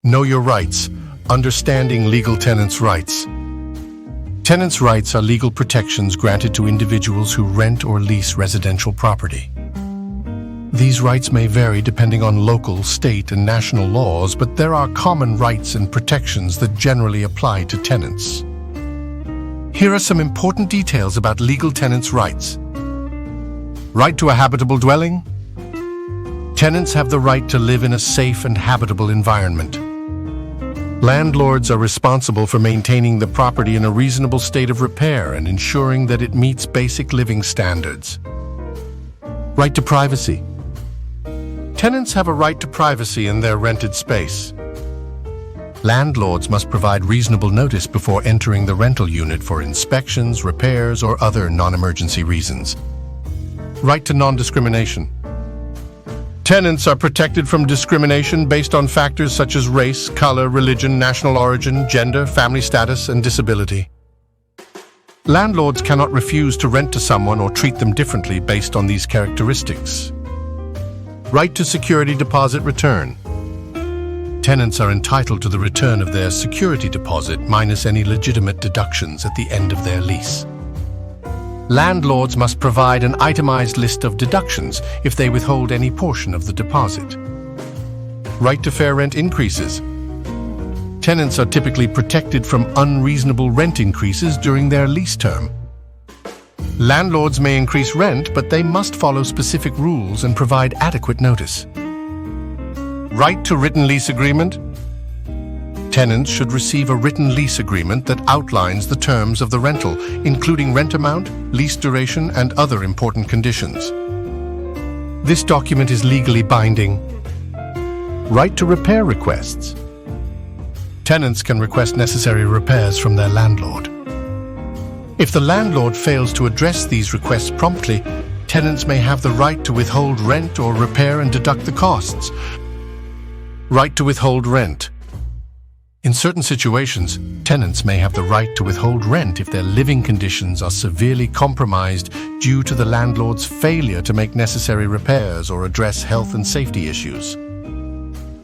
Know your rights. Understanding legal tenants' rights. Tenants' rights are legal protections granted to individuals who rent or lease residential property. These rights may vary depending on local, state, and national laws, but there are common rights and protections that generally apply to tenants. Here are some important details about legal tenants' rights. Right to a habitable dwelling. Tenants have the right to live in a safe and habitable environment. Landlords are responsible for maintaining the property in a reasonable state of repair and ensuring that it meets basic living standards. Right to privacy. Tenants have a right to privacy in their rented space. Landlords must provide reasonable notice before entering the rental unit for inspections, repairs, or other non-emergency reasons. Right to non-discrimination. Tenants are protected from discrimination based on factors such as race, color, religion, national origin, gender, family status, and disability. Landlords cannot refuse to rent to someone or treat them differently based on these characteristics. Right to security deposit return. Tenants are entitled to the return of their security deposit minus any legitimate deductions at the end of their lease. Landlords must provide an itemized list of deductions if they withhold any portion of the deposit. Right to fair rent increases. Tenants are typically protected from unreasonable rent increases during their lease term. Landlords may increase rent, but they must follow specific rules and provide adequate notice. Right to written lease agreement. Tenants should receive a written lease agreement that outlines the terms of the rental, including rent amount, lease duration, and other important conditions. This document is legally binding. Right to repair requests. Tenants can request necessary repairs from their landlord. If the landlord fails to address these requests promptly, tenants may have the right to withhold rent or repair and deduct the costs. Right to withhold rent. In certain situations, tenants may have the right to withhold rent if their living conditions are severely compromised due to the landlord's failure to make necessary repairs or address health and safety issues.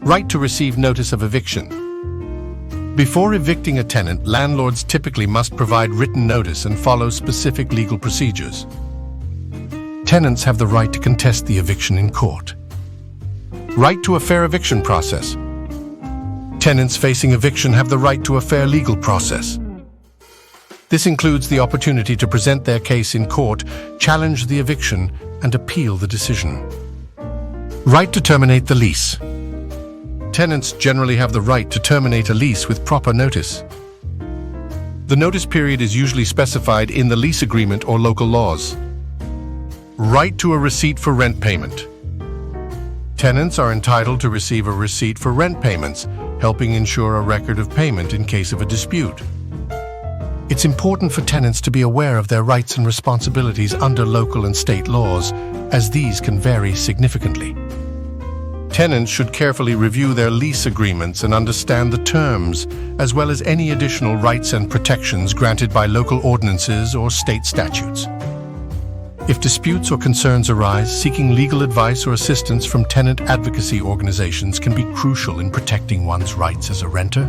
Right to receive notice of eviction. Before evicting a tenant, landlords typically must provide written notice and follow specific legal procedures. Tenants have the right to contest the eviction in court. Right to a fair eviction process. Tenants facing eviction have the right to a fair legal process. This includes the opportunity to present their case in court, challenge the eviction, and appeal the decision. Right to terminate the lease. Tenants generally have the right to terminate a lease with proper notice. The notice period is usually specified in the lease agreement or local laws. Right to a receipt for rent payment. Tenants are entitled to receive a receipt for rent payments, helping ensure a record of payment in case of a dispute. It's important for tenants to be aware of their rights and responsibilities under local and state laws, as these can vary significantly. Tenants should carefully review their lease agreements and understand the terms, as well as any additional rights and protections granted by local ordinances or state statutes. If disputes or concerns arise, seeking legal advice or assistance from tenant advocacy organizations can be crucial in protecting one's rights as a renter.